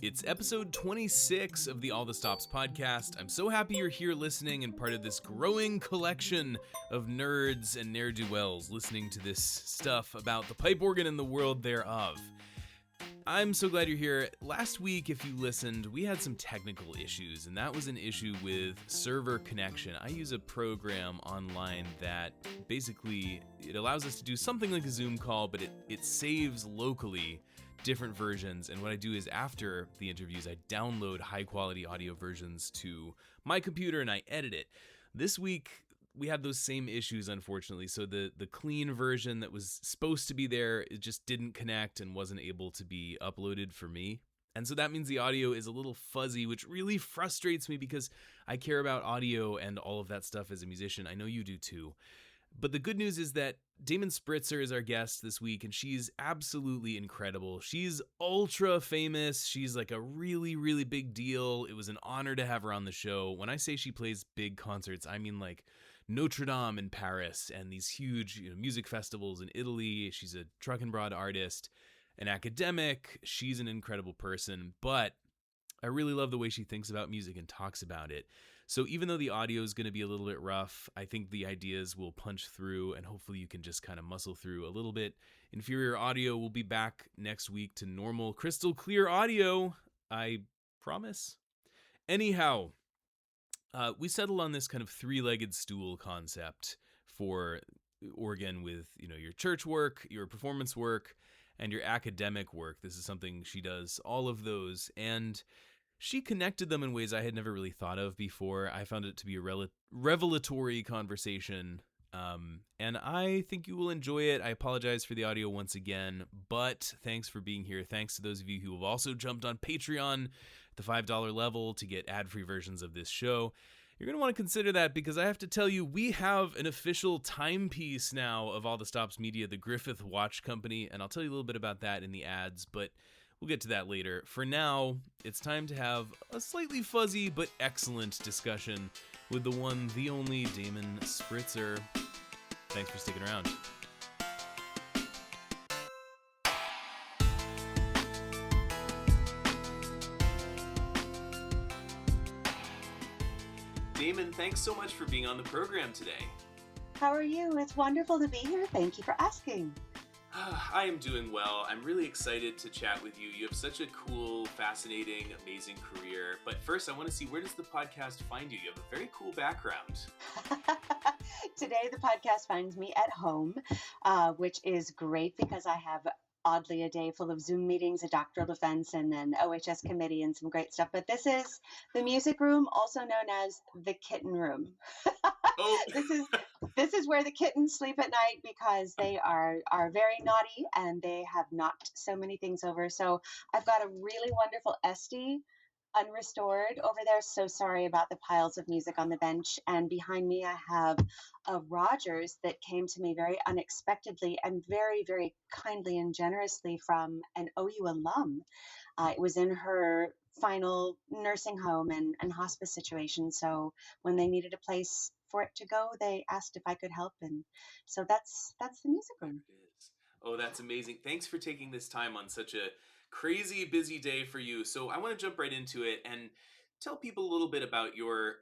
It's episode 26 of the All the Stops podcast. I'm so happy you're here listening and part of this growing collection of nerds and ne'er-do-wells listening to this stuff about the pipe organ and the world thereof. I'm so glad you're here. Last week, if you listened, we had some technical issues, and that was an issue with server connection. I use a program online that basically, it allows us to do something like a Zoom call, but it saves locally different versions, and what I do is after the interviews, I download high-quality audio versions to my computer and I edit it. This week, we had those same issues, unfortunately, so the clean version that was supposed to be there, it just didn't connect and wasn't able to be uploaded for me. And so that means the audio is a little fuzzy, which really frustrates me because I care about audio and all of that stuff as a musician. I know you do too. But the good news is that Damin Spritzer is our guest this week, and she's absolutely incredible. She's ultra famous. She's like a really, really big deal. It was an honor to have her on the show. When I say she plays big concerts, I mean like Notre Dame in Paris and these huge music festivals in Italy. She's a truck and broad artist, an academic. She's an incredible person, but I really love the way she thinks about music and talks about it. So even though the audio is going to be a little bit rough, I think the ideas will punch through, and hopefully you can just kind of muscle through a little bit. Inferior audio will be back next week to normal, crystal clear audio, I promise. Anyhow, we settled on this kind of three-legged stool concept for organ with, your church work, your performance work, and your academic work. This is something she does, all of those, and she connected them in ways I had never really thought of before. I found it to be a revelatory conversation, and I think you will enjoy it. I apologize for the audio once again, but thanks for being here. Thanks to those of you who have also jumped on Patreon at the $5 level to get ad-free versions of this show. You're going to want to consider that because I have to tell you, we have an official timepiece now of All the Stops Media, the Griffith Watch Company, and I'll tell you a little bit about that in the ads, but we'll get to that later. For now, it's time to have a slightly fuzzy but excellent discussion with the one, the only Damin Spritzer. Thanks for sticking around. Damin, thanks so much for being on the program today. How are you? It's wonderful to be here. Thank you for asking. I am doing well. I'm really excited to chat with you. You have such a cool, fascinating, amazing career. But first, I want to see, where does the podcast find you? You have a very cool background. Today, the podcast finds me at home, which is great because I have oddly a day full of Zoom meetings, a doctoral defense, and an OHS committee and some great stuff. But this is the music room, also known as the kitten room. Oh. This is where the kittens sleep at night because they are very naughty and they have knocked so many things over. So I've got a really wonderful Esty unrestored over there. So sorry about the piles of music on the bench. And behind me, I have a Rogers that came to me very unexpectedly and very, very kindly and generously from an OU alum. It was in her final nursing home and hospice situation. So when they needed a place for it to go, they asked if I could help. And so that's the music room. Oh, that's amazing. Thanks for taking this time on such a crazy busy day for you. So I want to jump right into it and tell people a little bit about your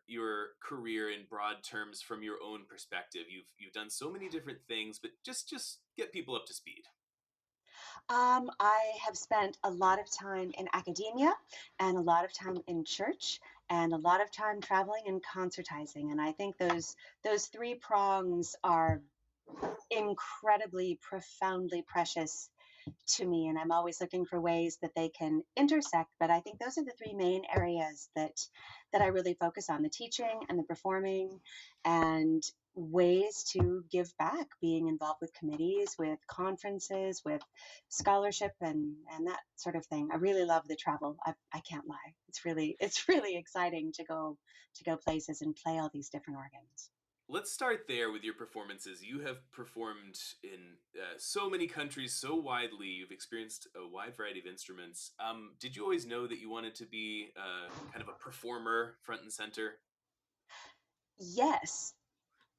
career in broad terms from your own perspective. You've done so many different things, but just get people up to speed. I have spent a lot of time in academia and a lot of time in church and a lot of time traveling and concertizing. And I think those three prongs are incredibly, profoundly precious to me. And I'm always looking for ways that they can intersect. But I think those are the three main areas that I really focus on: the teaching and the performing, and ways to give back, being involved with committees, with conferences, with scholarship, and that sort of thing. I really love the travel. I can't lie. It's really exciting to go places and play all these different organs. Let's start there with your performances. You have performed in so many countries, so widely. You've experienced a wide variety of instruments. Did you always know that you wanted to be kind of a performer front and center? Yes.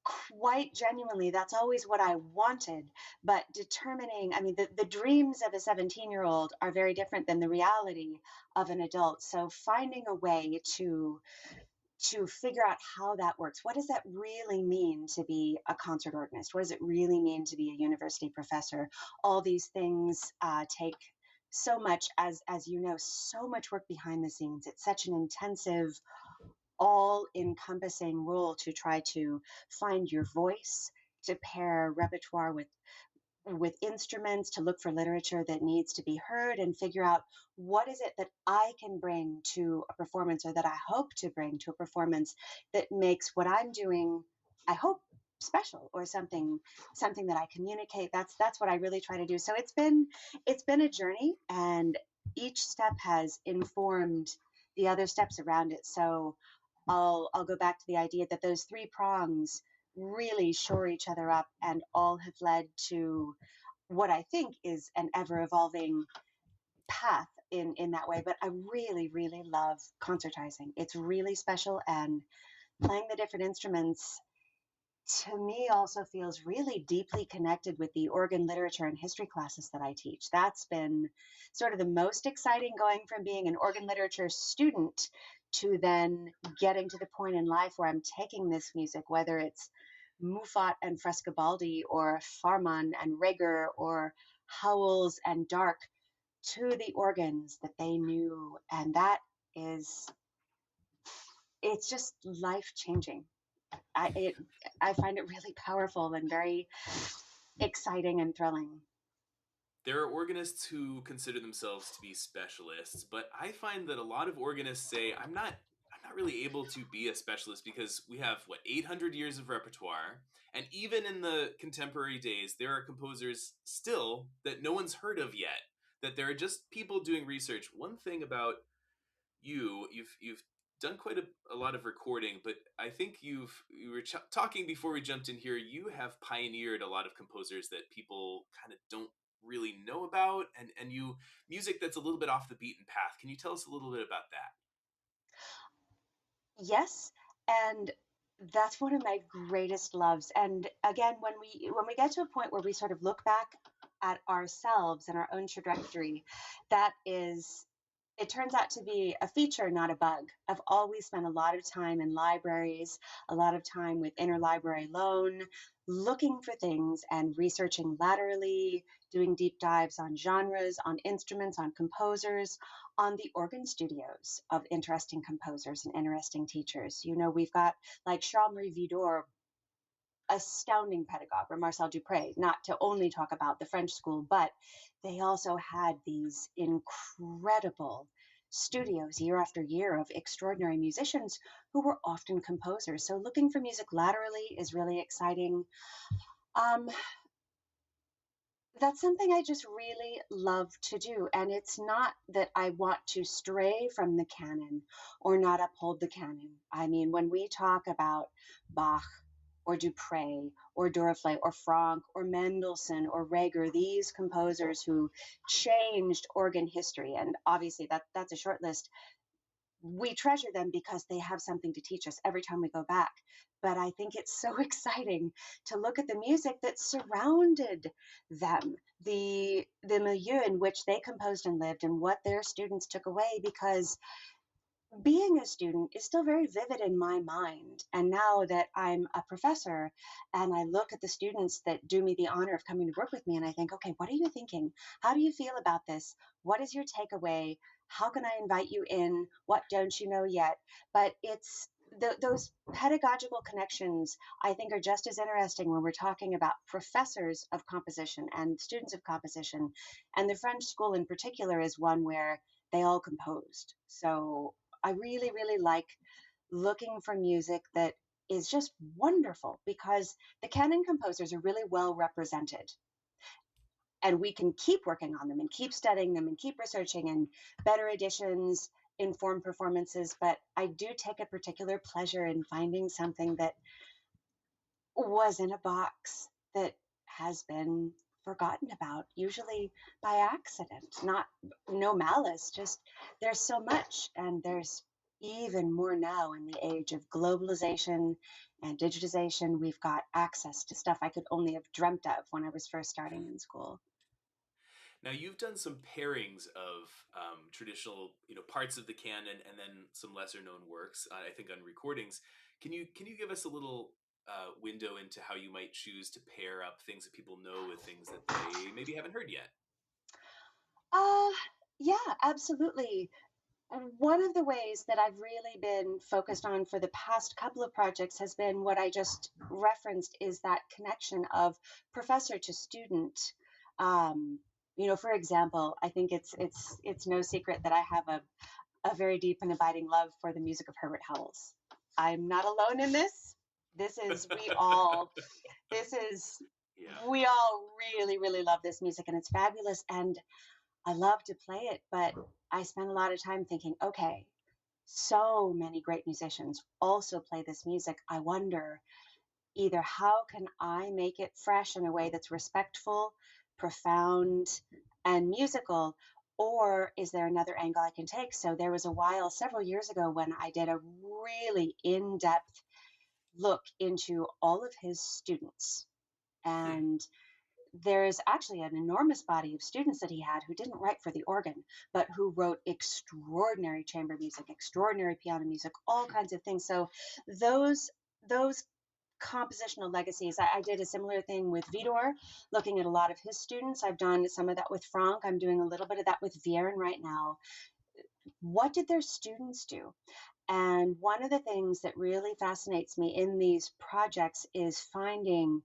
quite genuinely, that's always what I wanted. But determining, I mean, the dreams of a 17-year-old are very different than the reality of an adult. So finding a way to figure out how that works. What does that really mean to be a concert organist? What does it really mean to be a university professor? All these things take so much, as you know, so much work behind the scenes. It's such an intensive, all encompassing role to try to find your voice, to pair repertoire with instruments, to look for literature that needs to be heard and figure out what is it that I can bring to a performance, or that I hope to bring to a performance, that makes what I'm doing, I hope, special, or something that I communicate. That's what I really try to do. So it's been a journey, and each step has informed the other steps around it. So I'll go back to the idea that those three prongs really shore each other up, and all have led to what I think is an ever evolving path in that way. But I really, really love concertizing. It's really special, and playing the different instruments to me also feels really deeply connected with the organ literature and history classes that I teach. That's been sort of the most exciting, going from being an organ literature student to then getting to the point in life where I'm taking this music, whether it's Muffat and Frescobaldi, or Farman and Reger, or Howells and Dark, to the organs that they knew. And that is, it's just life changing. I it I find it really powerful and very exciting and thrilling. There are organists who consider themselves to be specialists, but I find that a lot of organists say I'm not really able to be a specialist because we have what 800 years of repertoire, and even in the contemporary days there are composers still that no one's heard of yet, that there are just people doing research. One thing about you've done quite a lot of recording, but I think you were talking before we jumped in here. You have pioneered a lot of composers that people kind of don't really know about, and you music that's a little bit off the beaten path. Can you tell us a little bit about that? Yes, and that's one of my greatest loves. And again, when we get to a point where we sort of look back at ourselves and our own trajectory, that is, it turns out to be a feature, not a bug. I've always spent a lot of time in libraries, a lot of time with interlibrary loan, looking for things and researching laterally, doing deep dives on genres, on instruments, on composers, on the organ studios of interesting composers and interesting teachers. You know, we've got like Charles-Marie Widor, astounding pedagogue, or Marcel Dupré, not to only talk about the French school, but they also had these incredible studios year after year of extraordinary musicians who were often composers. So looking for music laterally is really exciting. Um, that's something I just really love to do. And it's not that I want to stray from the canon or not uphold the canon. I mean, when we talk about Bach or Dupre or Dorfle or Franck or Mendelssohn or Reger, these composers who changed organ history, and obviously that's a short list, we treasure them because they have something to teach us every time we go back. But I think it's so exciting to look at the music that surrounded them, the milieu in which they composed and lived, and what their students took away, because being a student is still very vivid in my mind. And now that I'm a professor and I look at the students that do me the honor of coming to work with me, and I think, okay, what are you thinking? How do you feel about this? What is your takeaway? How can I invite you in? What don't you know yet? But it's those pedagogical connections, I think, are just as interesting when we're talking about professors of composition and students of composition. And the French school in particular is one where they all composed. So I really, really like looking for music that is just wonderful, because the canon composers are really well represented, and we can keep working on them and keep studying them and keep researching, and better editions inform performances. But I do take a particular pleasure in finding something that was in a box that has been forgotten about, usually by accident, not no malice, just there's so much, and there's even more now in the age of globalization and digitization. We've got access to stuff I could only have dreamt of when I was first starting in school. Now you've done some pairings of traditional, parts of the canon and then some lesser known works. I think on recordings. Can you give us a little window into how you might choose to pair up things that people know with things that they maybe haven't heard yet? Uh, yeah, absolutely. One of the ways that I've really been focused on for the past couple of projects has been what I just referenced is that connection of professor to student. Um, for example, I think it's no secret that I have a very deep and abiding love for the music of Herbert Howells. I'm not alone in this. This is we all this is Yeah. we all really, really love this music and it's fabulous. And I love to play it, but I spend a lot of time thinking, okay, so many great musicians also play this music. I wonder either how can I make it fresh in a way that's respectful, profound, and musical, or is there another angle I can take? So there was a while several years ago when I did a really in-depth look into all of his students. Hmm. And there's actually an enormous body of students that he had who didn't write for the organ, but who wrote extraordinary chamber music, extraordinary piano music, all kinds of things. So those compositional legacies. I did a similar thing with Vidor, looking at a lot of his students. I've done some of that with Franck. I'm doing a little bit of that with Vierne right now. What did their students do? And one of the things that really fascinates me in these projects is finding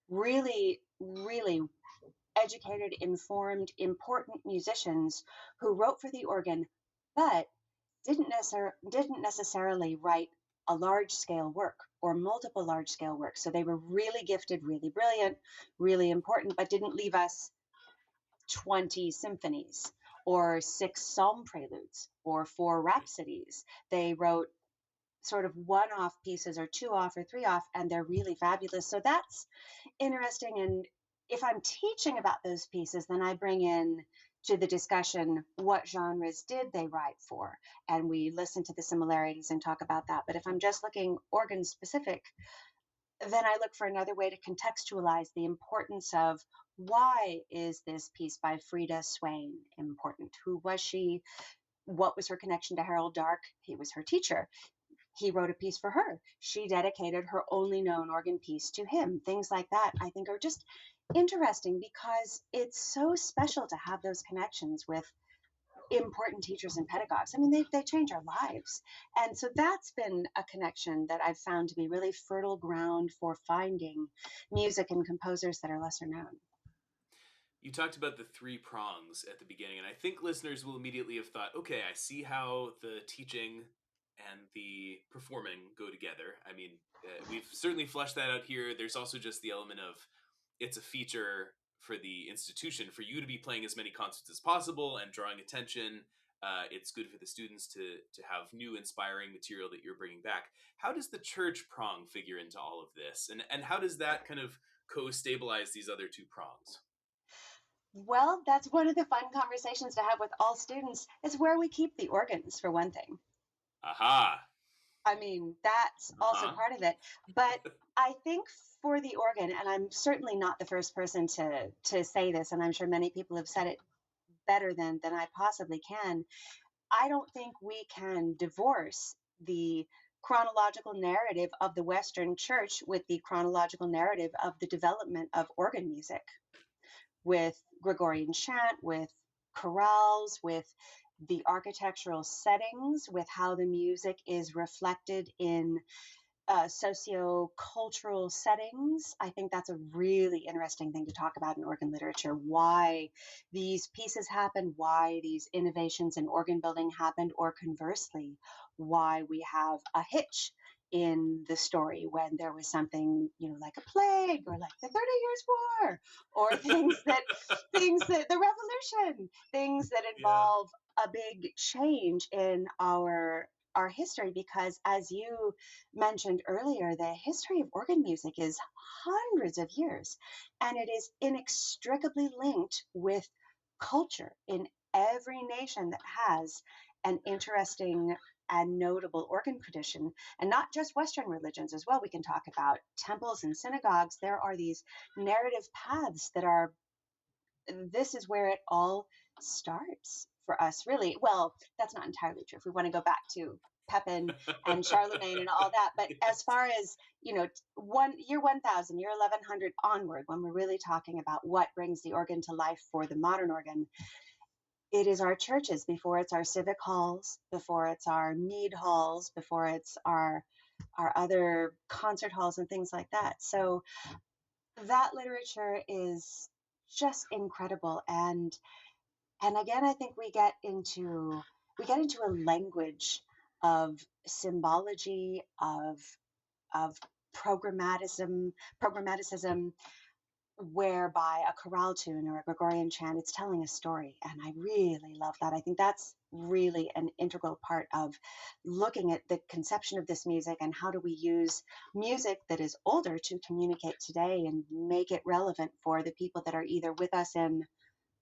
really, really educated, informed, important musicians who wrote for the organ, but didn't necessarily write a large scale work or multiple large scale works. So they were really gifted, really brilliant, really important, but didn't leave us 20 symphonies or 6 psalm preludes or 4 rhapsodies. They wrote sort of one off pieces or 2 off or 3 off, and they're really fabulous. So that's interesting. And if I'm teaching about those pieces, then I bring in to the discussion what genres did they write for, and we listen to the similarities and talk about that. But if I'm just looking organ specific, then I look for another way to contextualize the importance of why is this piece by Frida Swain important? Who was she? What was her connection to Harold Dark? He was her teacher. He wrote a piece for her. She dedicated her only known organ piece to him. Things like that, I think, are just interesting because it's so special to have those connections with important teachers and pedagogues. I mean, they change our lives. And so that's been a connection that I've found to be really fertile ground for finding music and composers that are lesser known. You talked about the three prongs at the beginning, and I think listeners will immediately have thought, okay, I see how the teaching and the performing go together. I mean, we've certainly fleshed that out here. There's also just the element of it's a feature for the institution for you to be playing as many concerts as possible and drawing attention. It's good for the students to have new, inspiring material that you're bringing back. How does the church prong figure into all of this, and how does that kind of co-stabilize these other two prongs? Well, that's one of the fun conversations to have with all students is where we keep the organs, for one thing. Aha. I mean, that's also Uh-huh. part of it. But I think for the organ, and I'm certainly not the first person to say this, and I'm sure many people have said it better than I possibly can. I don't think we can divorce the chronological narrative of the Western Church with the chronological narrative of the development of organ music, with Gregorian chant, with chorales, with the architectural settings, with how the music is reflected in socio-cultural settings. I think that's a really interesting thing to talk about in organ literature. Why these pieces happen, why these innovations in organ building happened, or conversely, why we have a hitch in the story when there was something, like a plague or like the 30 Years' War, or things that the revolution, things that Yeah. involve a big change in our history, because as you mentioned earlier, the history of organ music is hundreds of years, and it is inextricably linked with culture in every nation that has an interesting and notable organ tradition, and not just Western religions as well. We can talk about temples and synagogues. There are these narrative paths that are, this is where it all starts for us, really. Well, that's not entirely true. If we want to go back to Pepin and Charlemagne and all that, but as far as, year 1000, year 1100 onward, when we're really talking about what brings the organ to life for the modern organ, it is our churches, before it's our civic halls, before it's our mead halls, before it's our other concert halls and things like that. So that literature is just incredible. And again, I think we get into a language of symbology, of programmaticism, whereby a chorale tune or a Gregorian chant, it's telling a story. And I really love that. I think that's really an integral part of looking at the conception of this music, and how do we use music that is older to communicate today and make it relevant for the people that are either with us in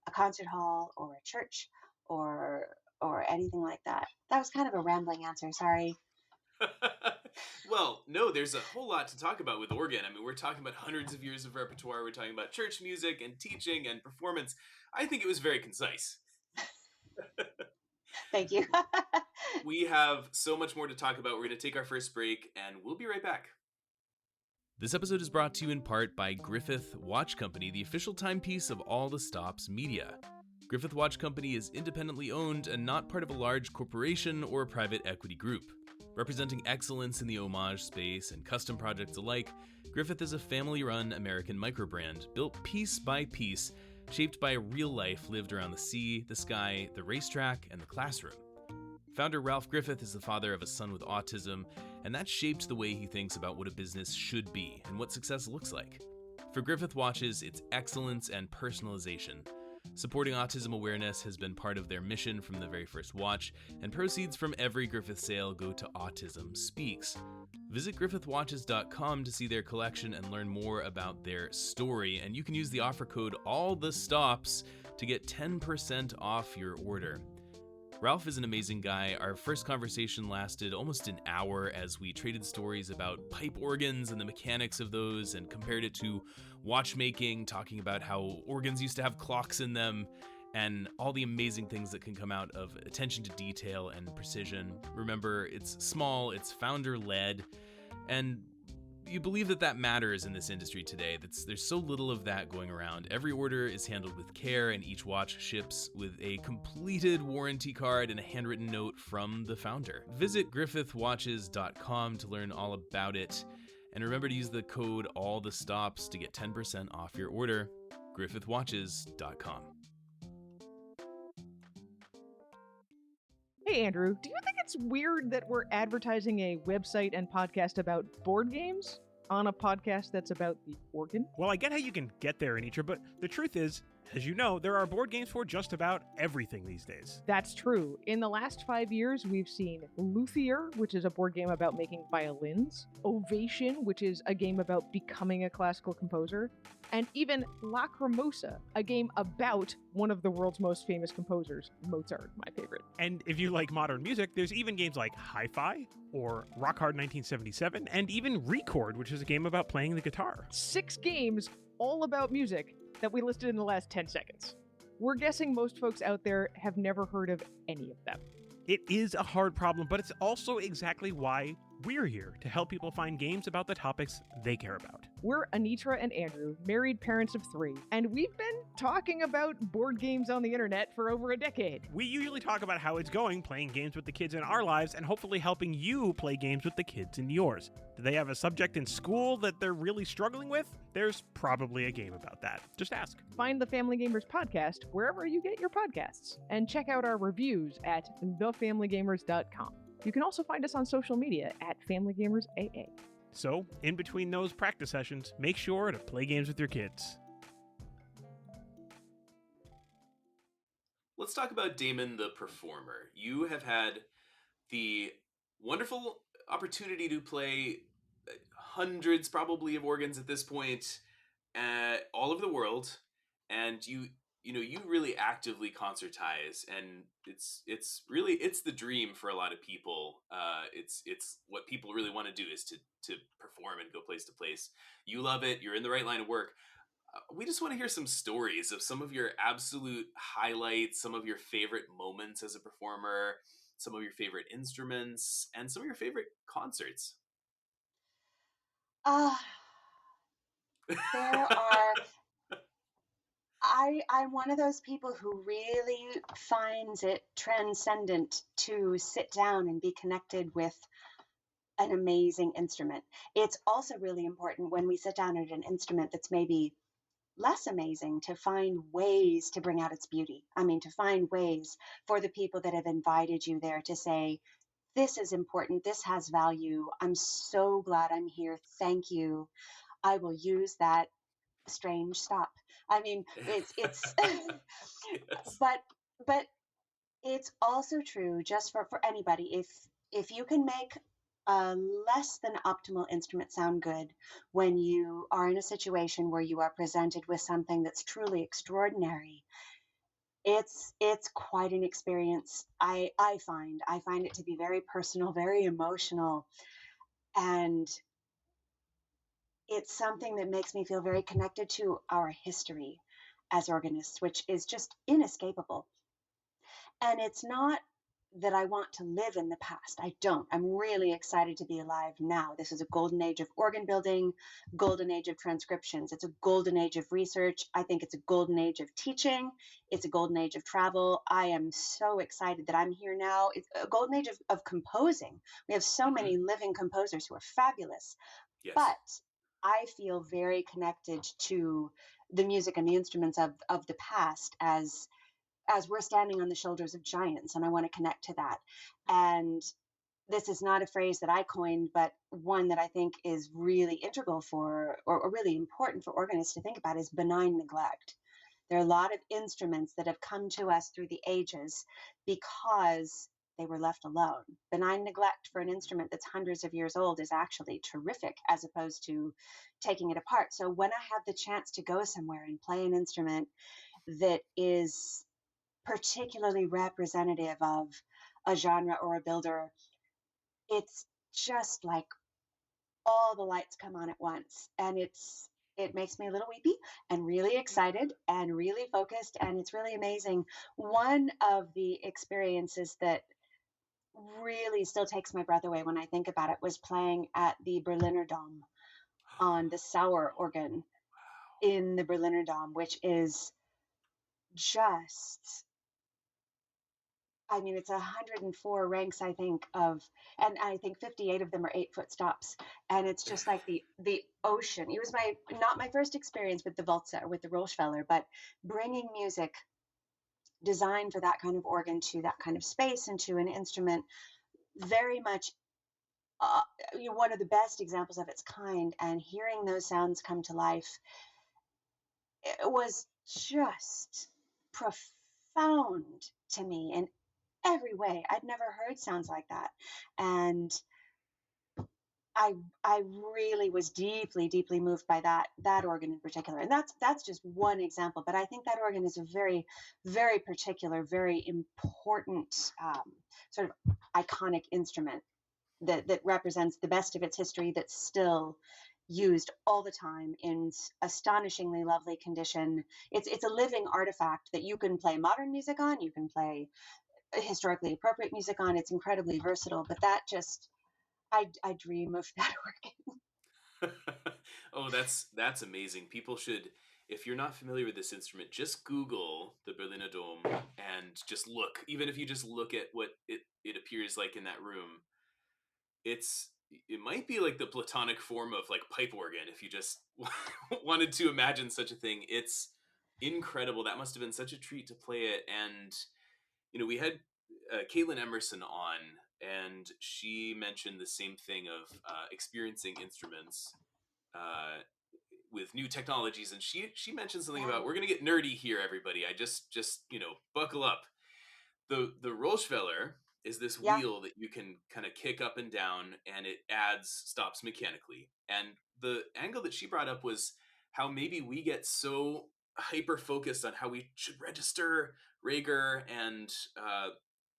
a concert hall or a church or anything like that. That was kind of a rambling answer. Sorry. Well, no, there's a whole lot to talk about with organ. I mean, we're talking about hundreds of years of repertoire. We're talking about church music and teaching and performance. I think it was very concise. Thank you. We have so much more to talk about. We're going to take our first break, and we'll be right back. This episode is brought to you in part by Griffith Watch Company, the official timepiece of All the Stops media. Griffith Watch Company is independently owned and not part of a large corporation or private equity group. Representing excellence in the homage space and custom projects alike, Griffith is a family-run American microbrand built piece by piece, shaped by real life lived around the sea, the sky, the racetrack, and the classroom. Founder Ralph Griffith is the father of a son with autism, and that shaped the way he thinks about what a business should be and what success looks like. For Griffith Watches, it's excellence and personalization. Supporting autism awareness has been part of their mission from the very first watch, and proceeds from every Griffith sale go to Autism Speaks. Visit griffithwatches.com to see their collection and learn more about their story, and you can use the offer code ALLTHESTOPS to get 10% off your order. Ralph is an amazing guy. Our first conversation lasted almost an hour as we traded stories about pipe organs and the mechanics of those, and compared it to watchmaking, talking about how organs used to have clocks in them, and all the amazing things that can come out of attention to detail and precision. Remember, it's small, it's founder-led, and you believe that matters in this industry today. There's so little of that going around. Every order is handled with care, and each watch ships with a completed warranty card and a handwritten note from the founder. Visit griffithwatches.com to learn all about it, and remember to use the code ALLTHESTOPS to get 10% off your order. griffithwatches.com. Hey, Andrew, do you think it's weird that we're advertising a website and podcast about board games on a podcast that's about the organ? Well, I get how you can get there, Anitra, but the truth is, as you know, there are board games for just about everything these days. That's true. In the last 5 years, we've seen Luthier, which is a board game about making violins, Ovation, which is a game about becoming a classical composer, and even Lacrimosa, a game about one of the world's most famous composers, Mozart, my favorite. And if you like modern music, there's even games like Hi-Fi, or Rock Hard 1977, and even Record, which is a game about playing the guitar. 6 games all about music that we listed in the last 10 seconds. We're guessing most folks out there have never heard of any of them. It is a hard problem, but it's also exactly why we're here, to help people find games about the topics they care about. We're Anitra and Andrew, married parents of 3, and we've been talking about board games on the internet for over a decade. We usually talk about how it's going playing games with the kids in our lives and hopefully helping you play games with the kids in yours. Do they have a subject in school that they're really struggling with? There's probably a game about that. Just ask. Find the Family Gamers podcast wherever you get your podcasts, and check out our reviews at thefamilygamers.com. You can also find us on social media at FamilyGamersAA. So, in between those practice sessions, make sure to play games with your kids. Let's talk about Damin the performer. You have had the wonderful opportunity to play hundreds, probably, of organs at this point, all over the world, and you you really actively concertize, and it's the dream for a lot of people. It's what people really want to do, is to perform and go place to place. You love it. You're in the right line of work. We just want to hear some stories of some of your absolute highlights, some of your favorite moments as a performer, some of your favorite instruments, and some of your favorite concerts. Uh, there are, I'm one of those people who really finds it transcendent to sit down and be connected with an amazing instrument. It's also really important when we sit down at an instrument that's maybe less amazing to find ways to bring out its beauty. I mean, to find ways for the people that have invited you there to say, this is important, this has value. I'm so glad I'm here. Thank you. I will use that strange stop. I mean, it's Yes. but but it's also true just for anybody. If you can make a less than optimal instrument sound good when you are in a situation where you are presented with something that's truly extraordinary, it's quite an experience. I find it to be very personal, very emotional, and it's something that makes me feel very connected to our history as organists, which is just inescapable. And it's not that I want to live in the past. I don't. I'm really excited to be alive now. This is a golden age of organ building, golden age of transcriptions. It's a golden age of research. I think it's a golden age of teaching. It's a golden age of travel. I am so excited that I'm here now. It's a golden age of composing. We have so Hmm. many living composers who are fabulous, Yes. but I feel very connected to the music and the instruments of the past as we're standing on the shoulders of giants, and I want to connect to that. And this is not a phrase that I coined, but one that I think is really integral or really important for organists to think about, is benign neglect. There are a lot of instruments that have come to us through the ages because they were left alone. Benign neglect for an instrument that's hundreds of years old is actually terrific, as opposed to taking it apart. So when I have the chance to go somewhere and play an instrument that is particularly representative of a genre or a builder, it's just like all the lights come on at once, and it makes me a little weepy and really excited and really focused, and it's really amazing. One of the experiences that really still takes my breath away when I think about it was playing at the Berliner Dom on the Sauer organ in the Berliner Dom, which is just, I mean, it's 104 ranks, I think, and I think 58 of them are 8-foot stops. And it's just like the ocean. It was not my first experience with the Walzer, with the Rollschweller, but bringing music designed for that kind of organ to that kind of space and to an instrument, very much uh, one of the best examples of its kind. And hearing those sounds come to life, it was just profound to me in every way. I'd never heard sounds like that. And I I really was deeply, deeply moved by that organ in particular. And that's just one example. But I think that organ is a very, very particular, very important sort of iconic instrument that represents the best of its history, that's still used all the time in astonishingly lovely condition. It's a living artifact that you can play modern music on, you can play historically appropriate music on. It's incredibly versatile, but that just, I dream of that organ. Oh, that's amazing. People should, if you're not familiar with this instrument, just Google the Berliner Dom and just look. Even if you just look at what it appears like in that room, it's it might be like the platonic form of like pipe organ if you just wanted to imagine such a thing. It's incredible. That must have been such a treat to play it. And we had Caitlin Emerson on, and she mentioned the same thing of experiencing instruments uh, with new technologies, and she mentioned something Yeah, about, we're gonna get nerdy here, everybody. I just buckle up. The Rollschweller is this yeah, wheel that you can kind of kick up and down, and it adds stops mechanically. And the angle that she brought up was how maybe we get so hyper focused on how we should register Rager and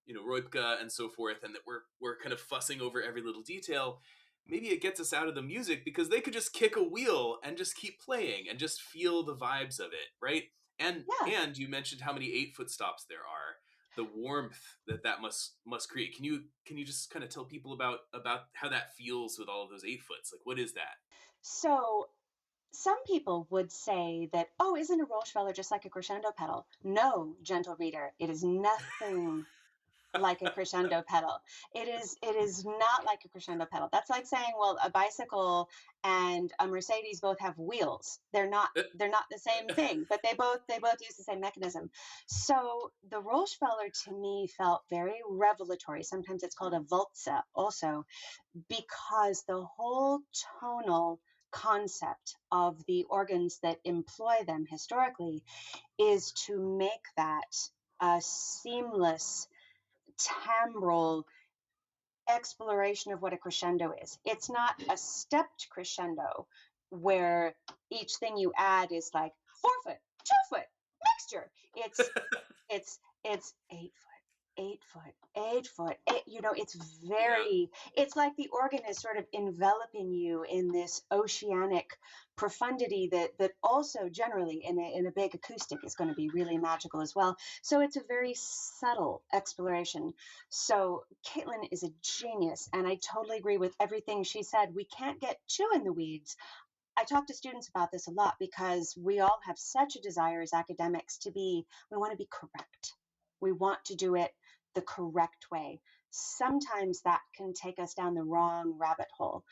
Roipka and so forth, and that we're kind of fussing over every little detail. Maybe it gets us out of the music because they could just kick a wheel and just keep playing and just feel the vibes of it, right? And Yeah. and you mentioned how many 8-foot stops there are, the warmth that must create. Can you just kind of tell people about how that feels with all of those 8-foots? Like, what is that? So some people would say that, oh, isn't a Rollschweller just like a crescendo pedal? No, gentle reader, it is nothing like a crescendo pedal. It is not like a crescendo pedal. That's like saying, well, a bicycle and a Mercedes both have wheels. They're not the same thing, but they both use the same mechanism. So the Rollschweller to me felt very revelatory. Sometimes it's called a Walzer also, because the whole tonal concept of the organs that employ them historically is to make that a seamless timbral exploration of what a crescendo is. It's not a stepped crescendo where each thing you add is like 4 foot, 2 foot mixture. It's 8 foot, 8 foot, 8 foot. It's Yeah. it's like the organ is sort of enveloping you in this oceanic profundity that also generally in a big acoustic is going to be really magical as well. So it's a very subtle exploration. So Caitlin is a genius, and I totally agree with everything she said. We can't get too in the weeds. I talk to students about this a lot because we all have such a desire as academics we want to be correct. We want to do it the correct way. Sometimes that can take us down the wrong rabbit hole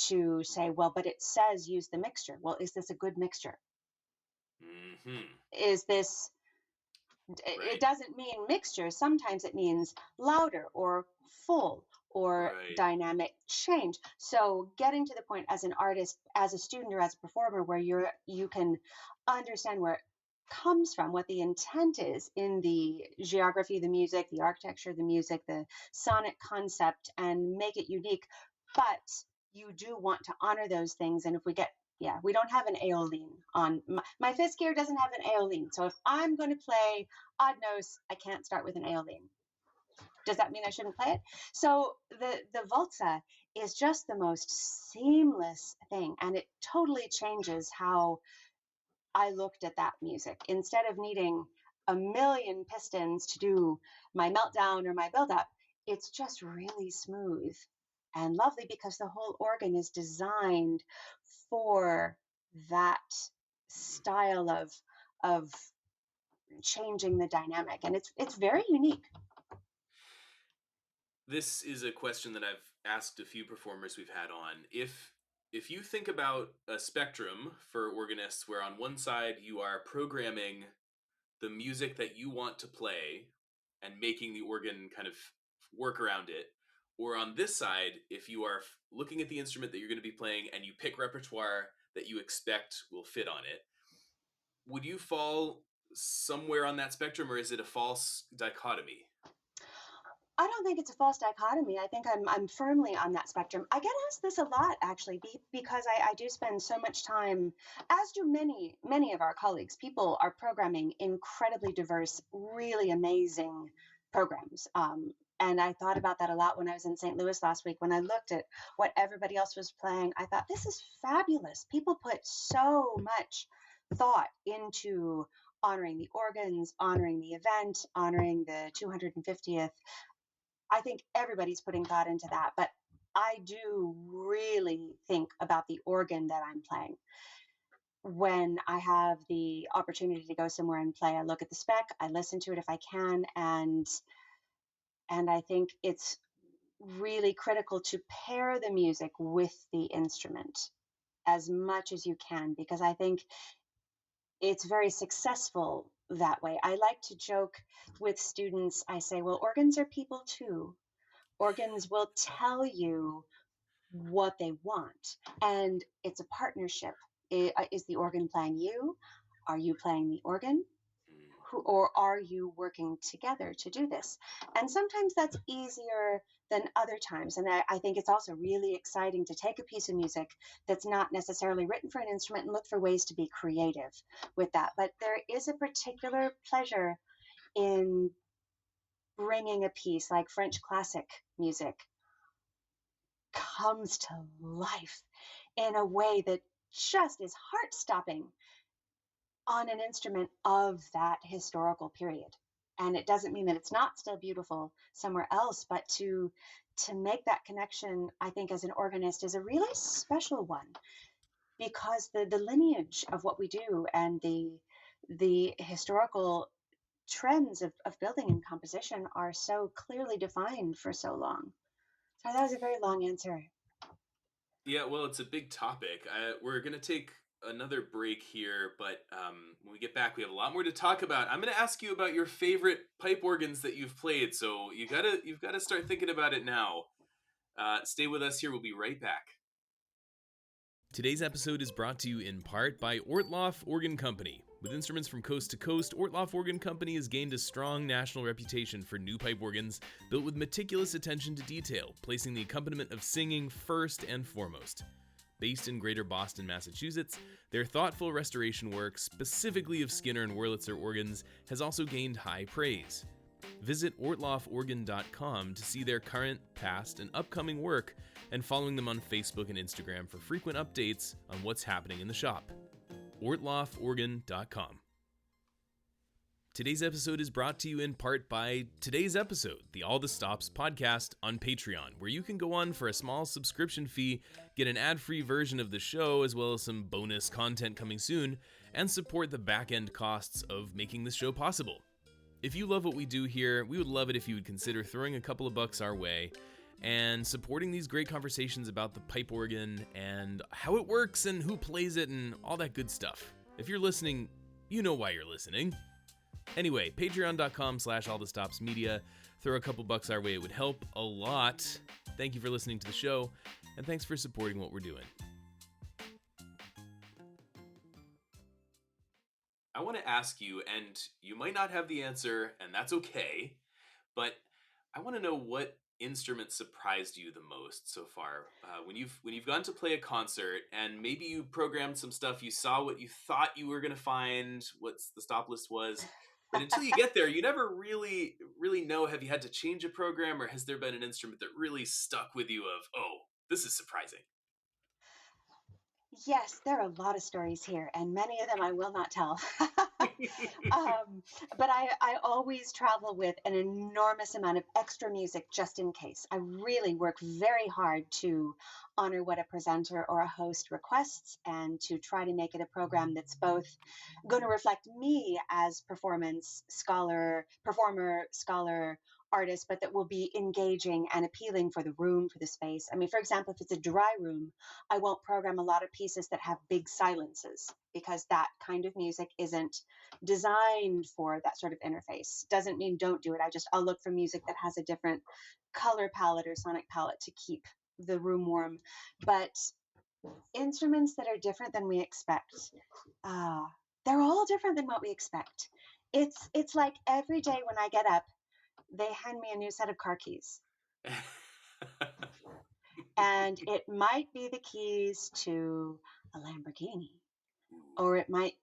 to say, well, but it says use the mixture. Well, is this a good mixture? Mm-hmm. Is this Right. It doesn't mean mixture. Sometimes it means louder or full or Right. dynamic change. So getting to the point as an artist, as a student, or as a performer where you can understand where it comes from, what the intent is in the geography of the music, the architecture of the music, the sonic concept, and make it unique. But you do want to honor those things. And if we get we don't have an aeoline on my fifth gear doesn't have an aeoline. So if I'm going to play odd nose, I can't start with an aeoline. Does that mean I shouldn't play it? So the Walzer is just the most seamless thing, and it totally changes how I looked at that music. Instead of needing a million pistons to do my meltdown or my buildup, it's just really smooth and lovely because the whole organ is designed for that style of changing the dynamic, and it's very unique. This is a question that I've asked a few performers we've had on. If you think about a spectrum for organists where on one side you are programming the music that you want to play and making the organ kind of work around it, or on this side, if you are looking at the instrument that you're going to be playing and you pick repertoire that you expect will fit on it, would you fall somewhere on that spectrum, or is it a false dichotomy? I don't think it's a false dichotomy. I think I'm firmly on that spectrum. I get asked this a lot, actually, because I do spend so much time, as do many of our colleagues. People are programming incredibly diverse, really amazing programs. And I thought about that a lot when I was in St. Louis last week. When I looked at what everybody else was playing, I thought, this is fabulous. People put so much thought into honoring the organs, honoring the event, honoring the 250th. I think everybody's putting thought into that, but I do really think about the organ that I'm playing. When I have the opportunity to go somewhere and play, I look at the spec, I listen to it if I can, and I think it's really critical to pair the music with the instrument as much as you can, because I think it's very successful that way. I like to joke with students. I say, well, organs are people too. Organs will tell you what they want, and it's a partnership. Is the organ playing you? Are you playing the organ? Or are you working together to do this? And sometimes that's easier than other times. And I think it's also really exciting to take a piece of music that's not necessarily written for an instrument and look for ways to be creative with that. But there is a particular pleasure in bringing a piece like French classic music comes to life in a way that just is heart stopping on an instrument of that historical period. And it doesn't mean that it's not still beautiful somewhere else, but to make that connection, I think, as an organist is a really special one, because the lineage of what we do and the historical trends of building and composition are so clearly defined for so long. So that was a very long answer. Yeah, well, it's a big topic. We're going to take another break here, but when we get back, we have a lot more to talk about. I'm going to ask you about your favorite pipe organs that you've played, so you've got to start thinking about it now. Stay with us here. We'll be right back. Today's episode is brought to you in part by Ortloff Organ Company. With instruments from coast to coast, Ortloff Organ Company has gained a strong national reputation for new pipe organs built with meticulous attention to detail, placing the accompaniment of singing first and foremost. Based in Greater Boston, Massachusetts, their thoughtful restoration work, specifically of Skinner and Wurlitzer organs, has also gained high praise. Visit ortlofforgan.com to see their current, past, and upcoming work, and following them on Facebook and Instagram for frequent updates on what's happening in the shop. ortlofforgan.com. Today's episode is brought to you in part by today's episode, the All the Stops podcast on Patreon, where you can go on for a small subscription fee, get an ad-free version of the show, as well as some bonus content coming soon, and support the back-end costs of making this show possible. If you love what we do here, we would love it if you would consider throwing a couple of bucks our way and supporting these great conversations about the pipe organ and how it works and who plays it and all that good stuff. If you're listening, you know why you're listening. Anyway, patreon.com/allthestopsmedia. Throw a couple bucks our way. It would help a lot. Thank you for listening to the show, and thanks for supporting what we're doing. I want to ask you, and you might not have the answer, and that's okay, but I want to know what instrument surprised you the most so far. When you've gone to play a concert, and maybe you programmed some stuff, you saw what you thought you were going to find, what the stop list was, but until you get there, you never really know, have you had to change a program, or has there been an instrument that really stuck with you of, oh, this is surprising? Yes, there are a lot of stories here, and many of them I will not tell. But I always travel with an enormous amount of extra music just in case. I really work very hard to honor what a presenter or a host requests and to try to make it a program that's both going to reflect me as performer, scholar, artist, but that will be engaging and appealing for the room, for the space. I mean, for example, if it's a dry room, I won't program a lot of pieces that have big silences, because that kind of music isn't designed for that sort of interface. Doesn't mean don't do it. I'll look for music that has a different color palette or sonic palette to keep the room warm. But instruments that are different than we expect, they're all different than what we expect. It's like every day when I get up, they hand me a new set of car keys. And it might be the keys to a Lamborghini, or it might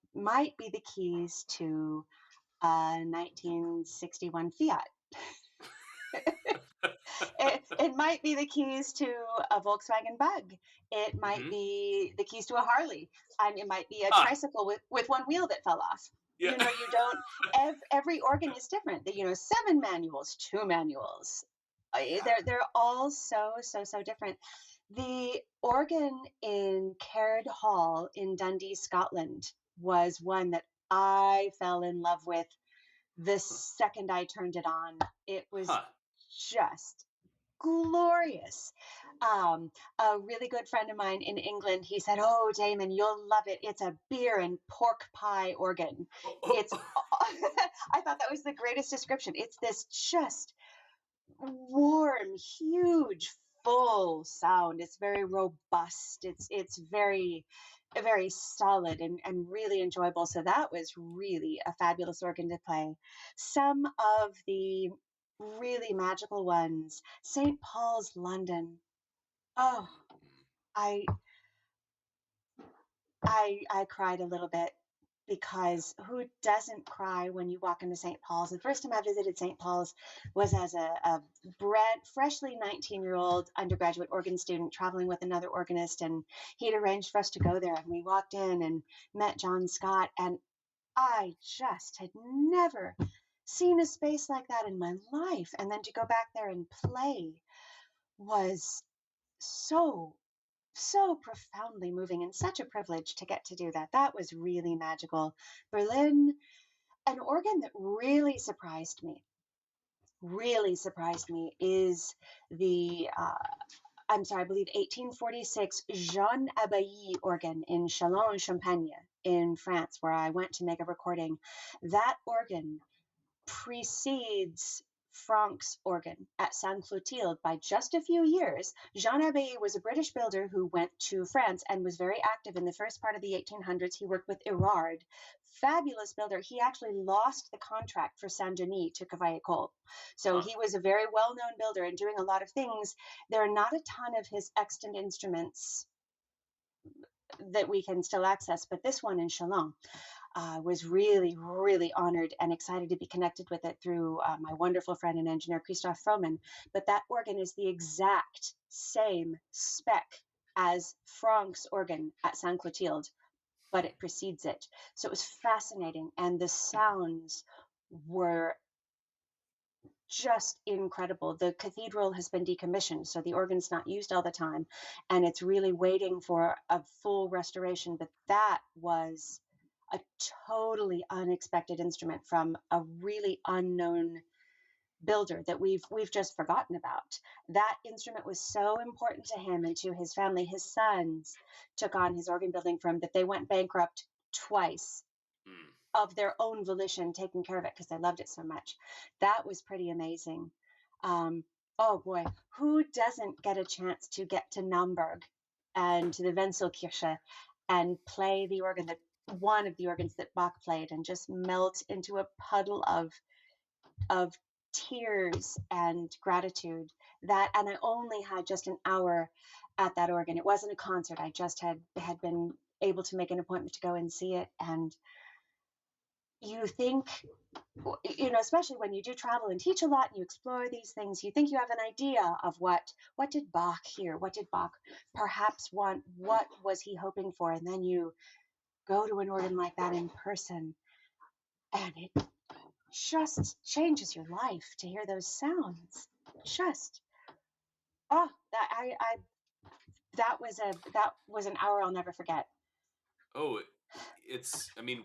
be the keys to a 1961 Fiat. It might be the keys to a Volkswagen Bug. It might be the keys to a Harley. It might be a tricycle with one wheel that fell off. Yeah. You know, you don't. Every organ is different. 7 manuals, 2 manuals. They're all so different. The organ in Caird Hall in Dundee, Scotland, was one that I fell in love with the second I turned it on. It was just glorious. A really good friend of mine in England, he said, "Oh, Damin, you'll love it. It's a beer and pork pie organ." It's I thought that was the greatest description. It's this just warm, huge, full sound. It's very robust. It's very solid and really enjoyable. So that was really a fabulous organ to play. Some of the really magical ones. St. Paul's, London. Oh, I I cried a little bit because who doesn't cry when you walk into St. Paul's? The first time I visited St. Paul's was as a freshly 19-year-old undergraduate organ student traveling with another organist, and he'd arranged for us to go there. And we walked in and met John Scott, and I just had never seen a space like that in my life. And then to go back there and play was so profoundly moving and such a privilege to get to do that. That was really magical. Berlin, an organ that really surprised me is the, I'm sorry, I believe 1846 Jean Abbaye organ in Châlons-en-Champagne in France, where I went to make a recording. That organ precedes Franck's organ at Sainte Clotilde by just a few years. Jean Abbaye was a British builder who went to France and was very active in the first part of the 1800s. He worked with Erard, fabulous builder. He actually lost the contract for Saint Denis to Cavaillé-Coll. So he was a very well-known builder and doing a lot of things. There are not a ton of his extant instruments that we can still access, but this one in Chalon was really, really honored and excited to be connected with it through my wonderful friend and engineer, Christoph Frohman. But that organ is the exact same spec as Franck's organ at Sainte Clotilde, but it precedes it. So it was fascinating. And the sounds were just incredible. The cathedral has been decommissioned, so the organ's not used all the time, and it's really waiting for a full restoration. But that was a totally unexpected instrument from a really unknown builder that we've just forgotten about. That instrument was so important to him and to his family. His sons took on his organ building firm that they went bankrupt twice of their own volition, taking care of it because they loved it so much. That was pretty amazing. Oh boy, who doesn't get a chance to get to Naumburg and to the Wenzelkirche and play the organ, that one of the organs that Bach played, and just melt into a puddle of tears and gratitude. That, and I only had just an hour at that organ. It wasn't a concert. I just had been able to make an appointment to go and see it. And you think, especially when you do travel and teach a lot and you explore these things, you think you have an idea of what did Bach hear? What did Bach perhaps want? What was he hoping for? And then you go to an organ like that in person, and it just changes your life to hear those sounds. Just, that was an hour I'll never forget. Oh, I mean,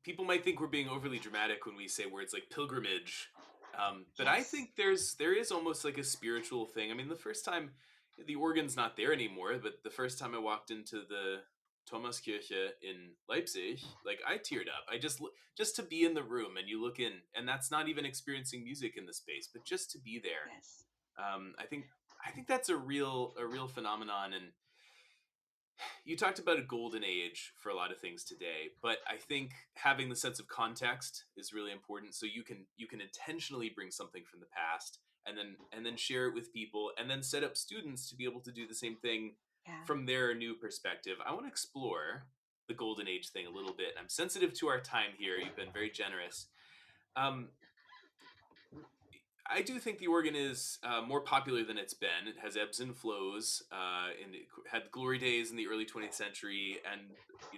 people might think we're being overly dramatic when we say words like pilgrimage, but I think there is almost like a spiritual thing. I mean, the first time, the organ's not there anymore, but the first time I walked into the Thomaskirche in Leipzig, like I teared up. I just to be in the room and you look in, and that's not even experiencing music in the space, but just to be there. Yes. I think that's a real phenomenon. And you talked about a golden age for a lot of things today, but I think having the sense of context is really important. So you can intentionally bring something from the past and then share it with people, and then set up students to be able to do the same thing from their new perspective. I want to explore the golden age thing a little bit. I'm sensitive to our time here. You've been very generous. I do think the organ is more popular than it's been. It has ebbs and flows, and it had glory days in the early 20th century, and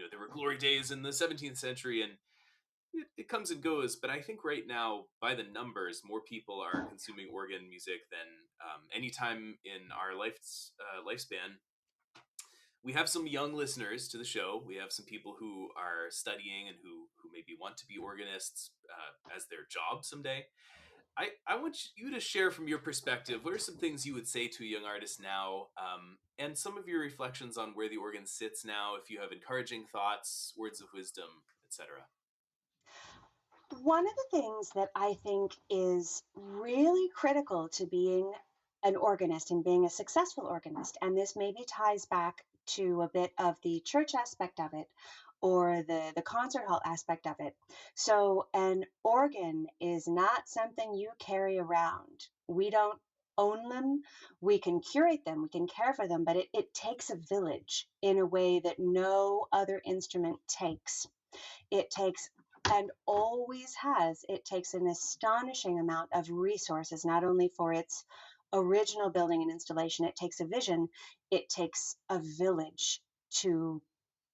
there were glory days in the 17th century, and it comes and goes. But I think right now, by the numbers, more people are consuming organ music than any time in our lifespan. We have some young listeners to the show. We have some people who are studying and who maybe want to be organists as their job someday. I want you to share from your perspective, what are some things you would say to a young artist now, and some of your reflections on where the organ sits now, if you have encouraging thoughts, words of wisdom, etc. One of the things that I think is really critical to being an organist and being a successful organist, and this maybe ties back to a bit of the church aspect of it, or the concert hall aspect of it. So an organ is not something you carry around. We don't own them. We can curate them, we can care for them, but it takes a village in a way that no other instrument takes. It takes, and always has, it takes an astonishing amount of resources, not only for its original building and installation, it takes a vision, it takes a village to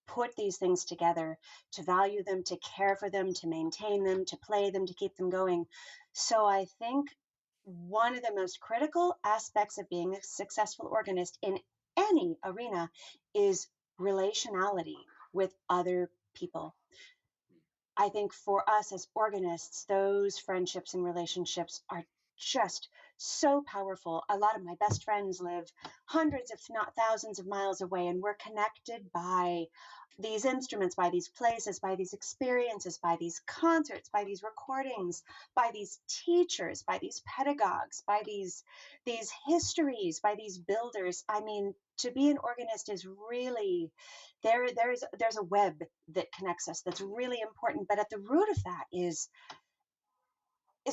put these things together, to value them, to care for them, to maintain them, to play them, to keep them going. So I think one of the most critical aspects of being a successful organist in any arena is relationality with other people. I think for us as organists, those friendships and relationships are just so powerful. A lot of my best friends live hundreds, if not thousands of miles away, and we're connected by these instruments, by these places, by these experiences, by these concerts, by these recordings, by these teachers, by these pedagogues, by these histories, by these builders. I mean, to be an organist is really there's a web that connects us that's really important, but at the root of that is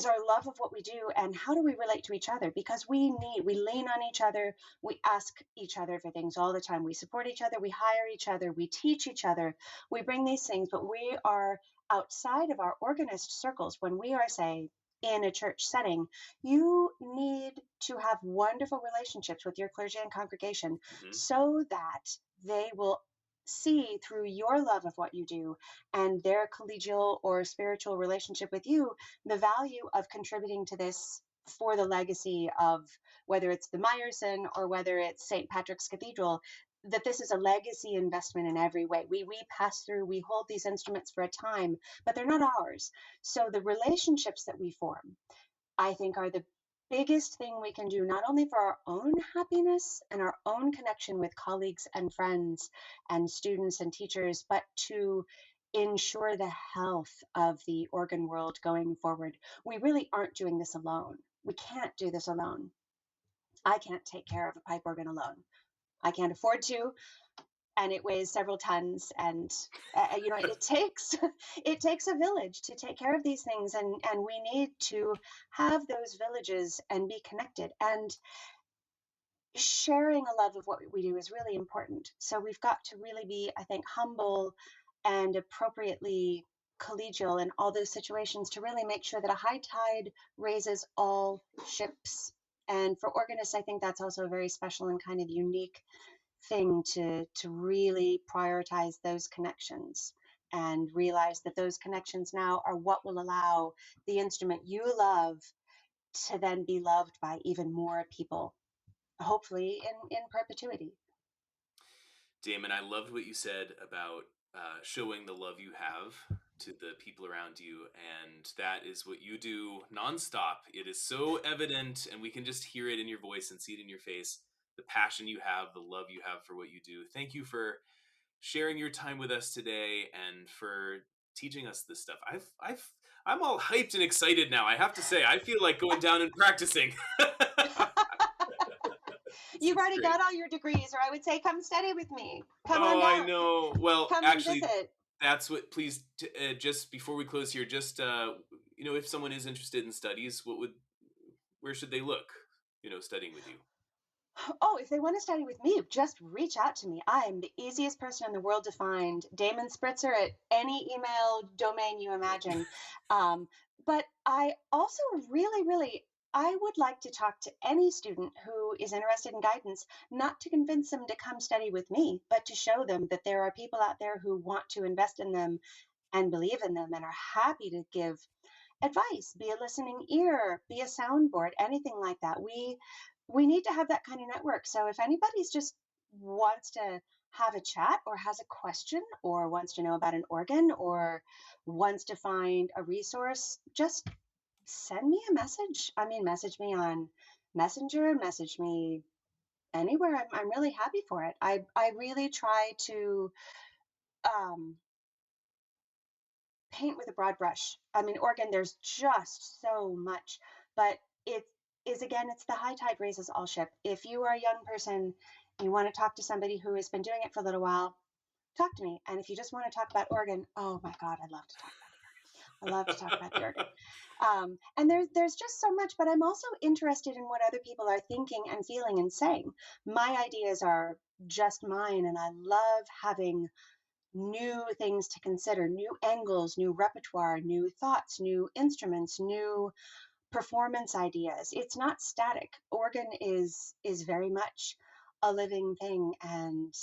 our love of what we do and how do we relate to each other, because we lean on each other, we ask each other for things all the time, we support each other, we hire each other, we teach each other, we bring these things, but we are outside of our organist circles. When we are, say, in a church setting, you need to have wonderful relationships with your clergy and congregation so that they will see through your love of what you do and their collegial or spiritual relationship with you the value of contributing to this for the legacy of, whether it's the Meyerson or whether it's St. Patrick's Cathedral, that this is a legacy investment in every way. We pass through, we hold these instruments for a time, but they're not ours. So the relationships that we form, I think, are the biggest thing we can do, not only for our own happiness and our own connection with colleagues and friends and students and teachers, but to ensure the health of the organ world going forward. We really aren't doing this alone. We can't do this alone. I can't take care of a pipe organ alone. I can't afford to, and it weighs several tons, and it takes it takes a village to take care of these things, and we need to have those villages and be connected, and sharing a love of what we do is really important. So we've got to really be, I think, humble and appropriately collegial in all those situations to really make sure that a high tide raises all ships. And for organists, I think that's also a very special and kind of unique thing to really prioritize those connections and realize that those connections now are what will allow the instrument you love to then be loved by even more people, hopefully in perpetuity. Damin, I loved what you said about showing the love you have to the people around you, and that is what you do nonstop. It is so evident, and we can just hear it in your voice and see it in your face. The passion you have, the love you have for what you do. Thank you for sharing your time with us today and for teaching us this stuff. I'm all hyped and excited now. I have to say, I feel like going down and practicing. You've already got all your degrees, or I would say come study with me. Come on down. I know. Well, come actually, and visit. That's what. Please, just before we close here, just if someone is interested in studies, where should they look? Studying with you. Oh, if they want to study with me, just reach out to me. I am the easiest person in the world to find. Damin Spritzer at any email domain you imagine. But I also really, I would like to talk to any student who is interested in guidance, not to convince them to come study with me, but to show them that there are people out there who want to invest in them and believe in them and are happy to give advice, be a listening ear, be a soundboard, anything like that. We need to have that kind of network. So if anybody's just wants to have a chat or has a question or wants to know about an organ or wants to find a resource, just send me a message. I mean, message me on Messenger, message me anywhere. I'm really happy for it. I really try to paint with a broad brush. I mean, organ, there's just so much, but it is, again, it's the high tide raises all ship. If you are a young person, you want to talk to somebody who has been doing it for a little while, talk to me. And if you just want to talk about organ, oh my God, I love to talk about the organ. I love to talk about the organ. And there's just so much, but I'm also interested in what other people are thinking and feeling and saying. My ideas are just mine, and I love having new things to consider, new angles, new repertoire, new thoughts, new instruments, new performance ideas. It's not static. Organ is very much a living thing, and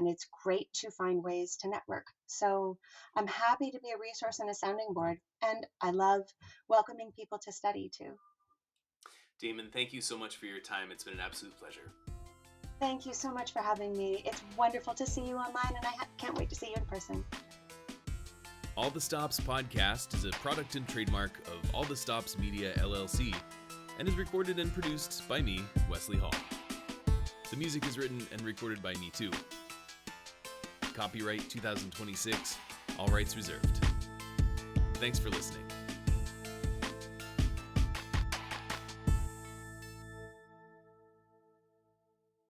it's great to find ways to network. So I'm happy to be a resource and a sounding board, and I love welcoming people to study too. Damin, thank you so much for your time. It's been an absolute pleasure. Thank you so much for having me. It's wonderful to see you online, and I can't wait to see you in person. All the Stops podcast is a product and trademark of All the Stops Media LLC and is recorded and produced by me, Wesley Hall. The music is written and recorded by me too. Copyright 2026, all rights reserved. Thanks for listening.